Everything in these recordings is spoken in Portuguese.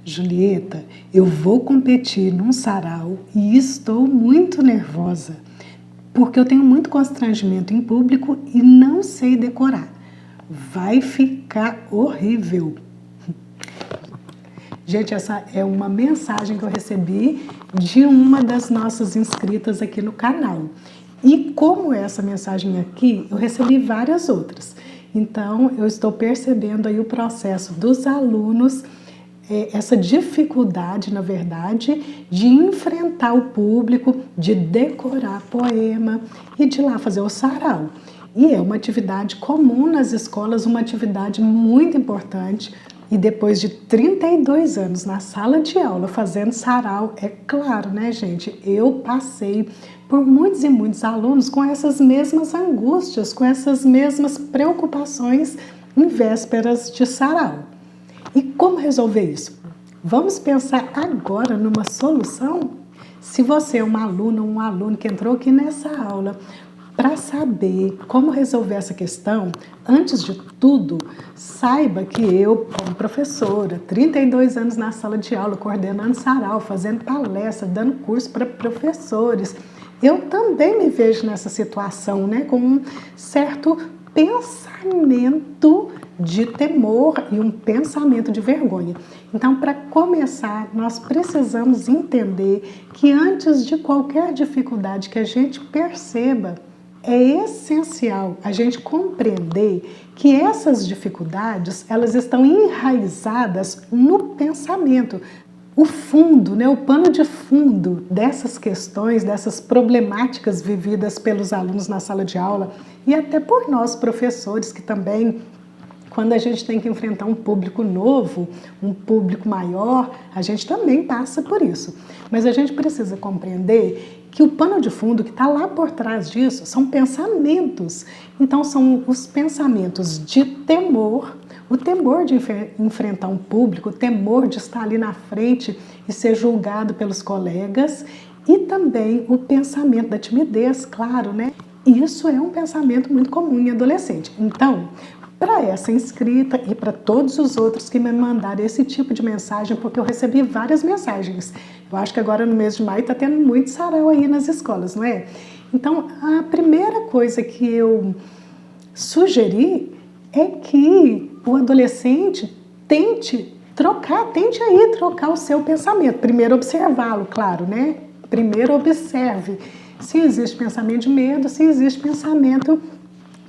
Julieta, eu vou competir num sarau e estou muito nervosa, porque eu tenho muito constrangimento em público e não sei decorar. Vai ficar horrível. Gente, essa é uma mensagem que eu recebi de uma das nossas inscritas aqui no canal. E como essa mensagem aqui, eu recebi várias outras. Então, eu estou percebendo aí o processo dos alunos, essa dificuldade, na verdade, de enfrentar o público, de decorar poema e de ir lá fazer o sarau. E é uma atividade comum nas escolas, uma atividade muito importante. E depois de 32 anos na sala de aula fazendo sarau, é claro, né, gente? Eu passei por muitos e muitos alunos com essas mesmas angústias, com essas mesmas preocupações em vésperas de sarau. E como resolver isso? Vamos pensar agora numa solução? Se você é uma aluna ou um aluno que entrou aqui nessa aula, para saber como resolver essa questão, antes de tudo, saiba que eu, como professora, 32 anos na sala de aula, coordenando sarau, fazendo palestra, dando curso para professores, eu também me vejo nessa situação, né, com um certo pensamento de temor e um pensamento de vergonha. Então, para começar, nós precisamos entender que antes de qualquer dificuldade que a gente perceba, é essencial a gente compreender que essas dificuldades, elas estão enraizadas no pensamento. O fundo, né, o pano de fundo dessas questões, dessas problemáticas vividas pelos alunos na sala de aula e até por nós professores que também, quando a gente tem que enfrentar um público novo, um público maior, a gente também passa por isso. Mas a gente precisa compreender que o pano de fundo que está lá por trás disso são pensamentos. Então são os pensamentos de temor, o temor de enfrentar um público, o temor de estar ali na frente e ser julgado pelos colegas e também o pensamento da timidez, claro, né? Isso é um pensamento muito comum em adolescente. Então, para essa inscrita e para todos os outros que me mandaram esse tipo de mensagem, porque eu recebi várias mensagens. Eu acho que agora no mês de maio está tendo muito sarau aí nas escolas, não é? Então, a primeira coisa que eu sugeri é que o adolescente tente trocar o seu pensamento. Primeiro observá-lo, claro, né? Primeiro observe se existe pensamento de medo, se existe pensamento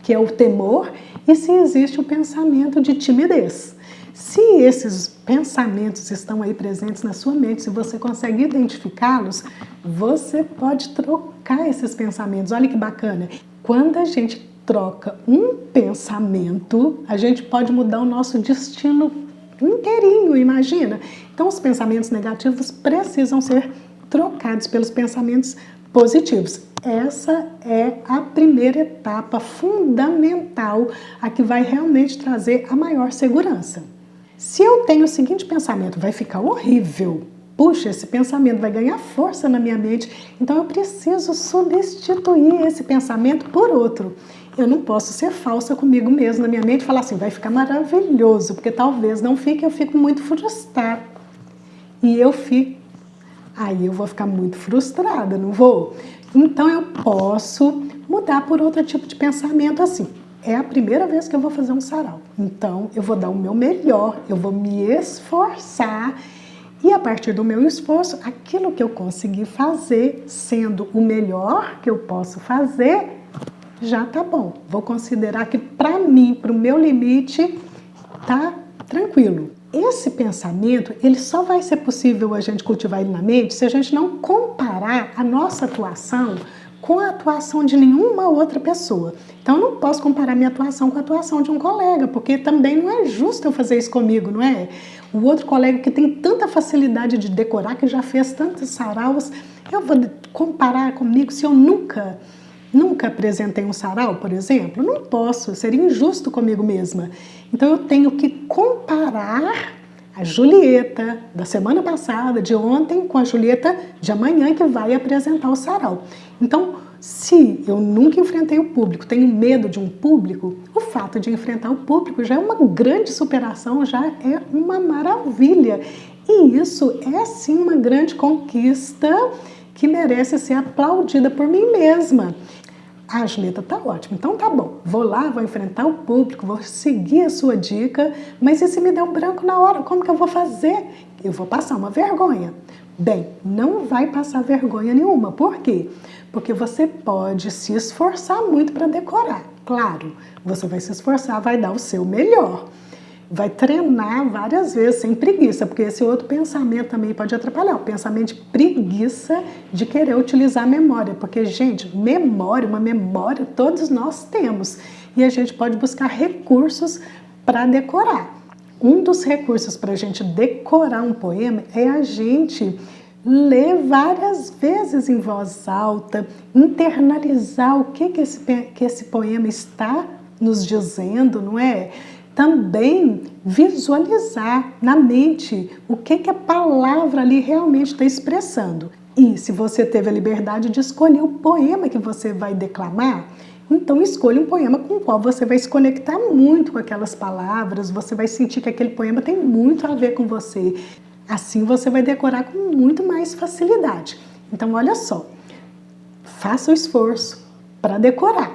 que é o temor, e se existe o pensamento de timidez. Se esses pensamentos estão aí presentes na sua mente, se você consegue identificá-los, você pode trocar esses pensamentos. Olha que bacana! Quando a gente troca um pensamento, a gente pode mudar o nosso destino inteirinho, imagina? Então, os pensamentos negativos precisam ser trocados pelos pensamentos positivos. Essa é a primeira etapa fundamental, a que vai realmente trazer a maior segurança. Se eu tenho o seguinte pensamento, vai ficar horrível. Puxa, esse pensamento vai ganhar força na minha mente, então eu preciso substituir esse pensamento por outro. Eu não posso ser falsa comigo mesma na minha mente e falar assim, vai ficar maravilhoso, porque talvez não fique, eu fico muito frustrada. E aí eu vou ficar muito frustrada, não vou? Então eu posso mudar por outro tipo de pensamento assim. É a primeira vez que eu vou fazer um sarau. Então eu vou dar o meu melhor, eu vou me esforçar e a partir do meu esforço, aquilo que eu conseguir fazer, sendo o melhor que eu posso fazer, já tá bom. Vou considerar que para mim, para o meu limite, tá tranquilo. Esse pensamento, ele só vai ser possível a gente cultivar ele na mente se a gente não comparar a nossa atuação com a atuação de nenhuma outra pessoa. Então, eu não posso comparar minha atuação com a atuação de um colega, porque também não é justo eu fazer isso comigo, não é? O outro colega que tem tanta facilidade de decorar, que já fez tantos saraus, eu vou comparar comigo se eu nunca apresentei um sarau, por exemplo? Não posso, seria injusto comigo mesma. Então eu tenho que comparar a Julieta da semana passada, de ontem, com a Julieta de amanhã, que vai apresentar o sarau. Então, se eu nunca enfrentei o público, tenho medo de um público, o fato de enfrentar o público já é uma grande superação, já é uma maravilha. E isso é sim uma grande conquista que merece ser aplaudida por mim mesma. Ah, Julieta, tá ótimo, então tá bom. Vou lá, vou enfrentar o público, vou seguir a sua dica, mas e se me der um branco na hora, como que eu vou fazer? Eu vou passar uma vergonha. Bem, não vai passar vergonha nenhuma. Por quê? Porque você pode se esforçar muito para decorar. Claro, você vai se esforçar, vai dar o seu melhor. Vai treinar várias vezes, sem preguiça, porque esse outro pensamento também pode atrapalhar, o pensamento de preguiça de querer utilizar a memória, porque, gente, memória, uma memória todos nós temos, e a gente pode buscar recursos para decorar. Um dos recursos para a gente decorar um poema é a gente ler várias vezes em voz alta, internalizar o que esse poema está nos dizendo, não é? Também visualizar na mente o que a palavra ali realmente está expressando. E se você teve a liberdade de escolher o poema que você vai declamar, então escolha um poema com o qual você vai se conectar muito com aquelas palavras, você vai sentir que aquele poema tem muito a ver com você. Assim você vai decorar com muito mais facilidade. Então olha só, faça o esforço para decorar.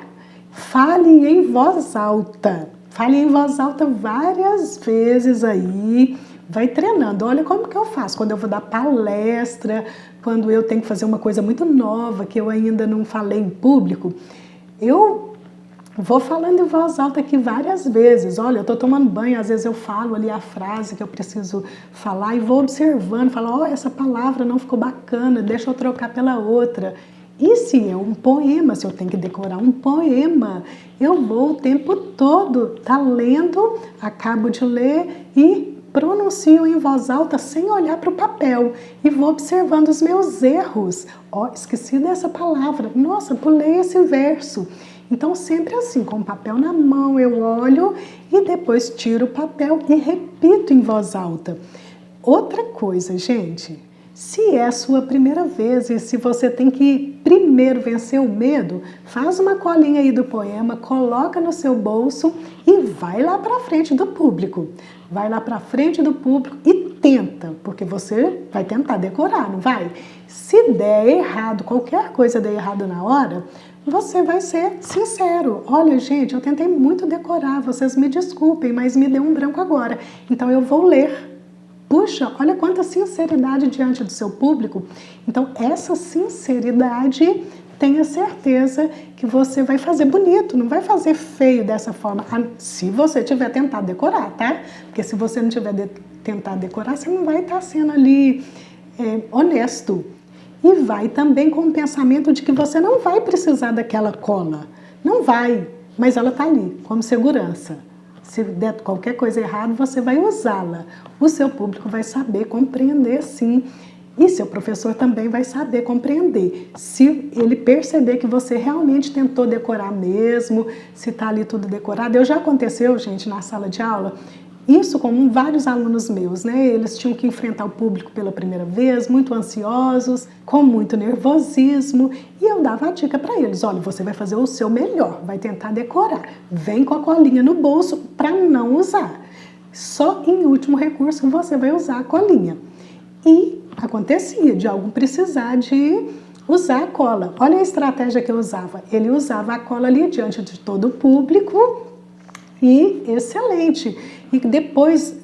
Fale em voz alta. Fale em voz alta várias vezes aí, vai treinando. Olha como que eu faço quando eu vou dar palestra, quando eu tenho que fazer uma coisa muito nova que eu ainda não falei em público. Eu vou falando em voz alta aqui várias vezes. Olha, eu estou tomando banho, às vezes eu falo ali a frase que eu preciso falar e vou observando, falo, ó, essa palavra não ficou bacana, deixa eu trocar pela outra. E se é um poema, se eu tenho que decorar um poema, eu vou o tempo todo lendo, acabo de ler e pronuncio em voz alta sem olhar para o papel e vou observando os meus erros. Ó, esqueci dessa palavra, nossa, pulei esse verso. Então sempre assim, com o papel na mão eu olho e depois tiro o papel e repito em voz alta. Outra coisa, gente, se é a sua primeira vez e se você tem que primeiro vencer o medo, faz uma colinha aí do poema, coloca no seu bolso e vai lá para frente do público. Vai lá para frente do público e tenta, porque você vai tentar decorar, não vai? Se der errado, qualquer coisa der errado na hora, você vai ser sincero. Olha, gente, eu tentei muito decorar, vocês me desculpem, mas me deu um branco agora. Então eu vou ler. Puxa, olha quanta sinceridade diante do seu público. Então, essa sinceridade, tenha certeza que você vai fazer bonito, não vai fazer feio dessa forma, se você tiver tentado decorar, tá? Porque se você não tiver tentado decorar, você não vai estar sendo ali honesto. E vai também com o pensamento de que você não vai precisar daquela cola. Não vai, mas ela está ali, como segurança. Se der qualquer coisa errada, você vai usá-la. O seu público vai saber compreender, sim. E seu professor também vai saber compreender. Se ele perceber que você realmente tentou decorar mesmo, se está ali tudo decorado. Já aconteceu, gente, na sala de aula, isso com vários alunos meus, né? Eles tinham que enfrentar o público pela primeira vez, muito ansiosos, com muito nervosismo, e eu dava a dica para eles, olha, você vai fazer o seu melhor, vai tentar decorar, vem com a colinha no bolso para não usar. Só em último recurso você vai usar a colinha. E acontecia de algum precisar de usar a cola. Olha a estratégia que eu usava. Ele usava a cola ali diante de todo o público e excelente. E depois,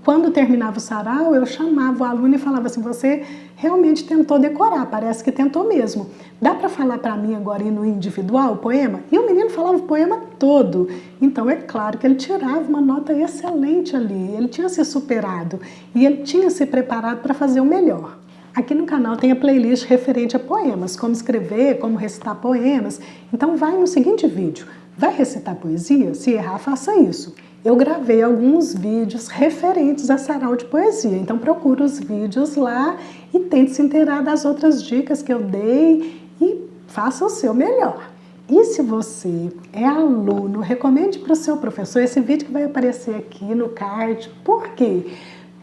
quando terminava o sarau, eu chamava o aluno e falava assim, você realmente tentou decorar, parece que tentou mesmo. Dá para falar para mim agora no individual o poema? E o menino falava o poema todo. Então é claro que ele tirava uma nota excelente ali, ele tinha se superado e ele tinha se preparado para fazer o melhor. Aqui no canal tem a playlist referente a poemas, como escrever, como recitar poemas. Então vai no seguinte vídeo. Vai recitar poesia? Se errar, faça isso. Eu gravei alguns vídeos referentes a sarau de poesia, então procura os vídeos lá e tente se inteirar das outras dicas que eu dei e faça o seu melhor. E se você é aluno, recomende para o seu professor esse vídeo que vai aparecer aqui no card. Por quê?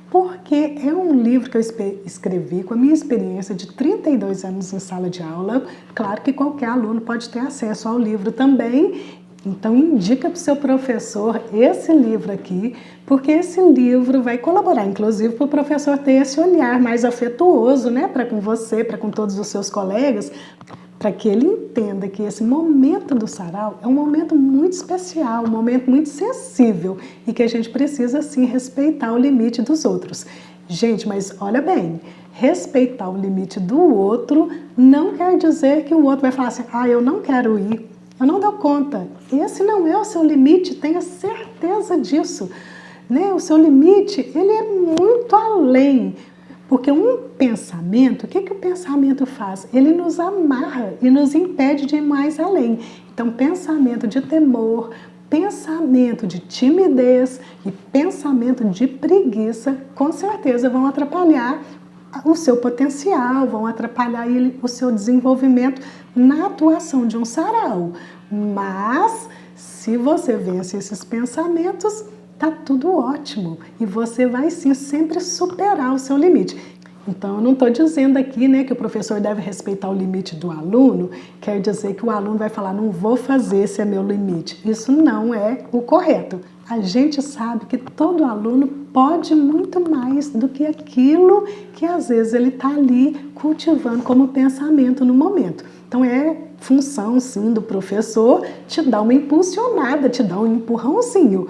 Porque é um livro que eu escrevi com a minha experiência de 32 anos em sala de aula. Claro que qualquer aluno pode ter acesso ao livro também. Então indica para o seu professor esse livro aqui, porque esse livro vai colaborar, inclusive, para o professor ter esse olhar mais afetuoso, né, para com você, para com todos os seus colegas, para que ele entenda que esse momento do sarau é um momento muito especial, um momento muito sensível e que a gente precisa, sim, respeitar o limite dos outros. Gente, mas olha bem, respeitar o limite do outro não quer dizer que o outro vai falar assim, eu não quero ir, eu não dou conta. Esse não é o seu limite, tenha certeza disso. Né? O seu limite, ele é muito além. Porque um pensamento, o que o pensamento faz? Ele nos amarra e nos impede de ir mais além. Então, pensamento de temor, pensamento de timidez e pensamento de preguiça, com certeza vão atrapalhar o seu potencial, vão atrapalhar o seu desenvolvimento na atuação de um sarau. Mas, se você vence esses pensamentos, tá tudo ótimo e você vai sim sempre superar o seu limite. Então, eu não estou dizendo aqui, né, que o professor deve respeitar o limite do aluno, quer dizer que o aluno vai falar, não vou fazer, esse é meu limite. Isso não é o correto. A gente sabe que todo aluno pode muito mais do que aquilo que às vezes ele está ali cultivando como pensamento no momento. Então, é função, sim, do professor te dar uma impulsionada, te dar um empurrãozinho.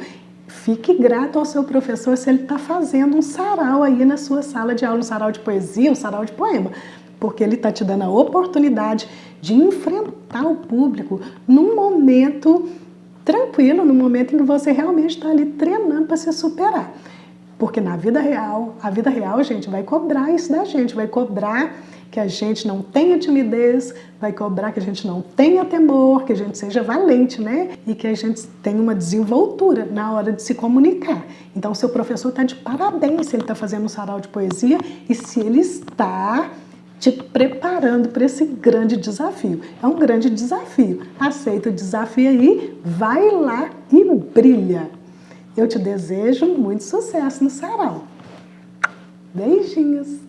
Fique grato ao seu professor se ele está fazendo um sarau aí na sua sala de aula, um sarau de poesia, um sarau de poema, porque ele está te dando a oportunidade de enfrentar o público num momento tranquilo, num momento em que você realmente está ali treinando para se superar. Porque na vida real, a vida real, gente, vai cobrar isso da gente, vai cobrar que a gente não tenha timidez, vai cobrar que a gente não tenha temor, que a gente seja valente, né? E que a gente tenha uma desenvoltura na hora de se comunicar. Então, o seu professor está de parabéns se ele está fazendo um sarau de poesia e se ele está te preparando para esse grande desafio. É um grande desafio. Aceita o desafio aí, vai lá e brilha. Eu te desejo muito sucesso no sarau. Beijinhos!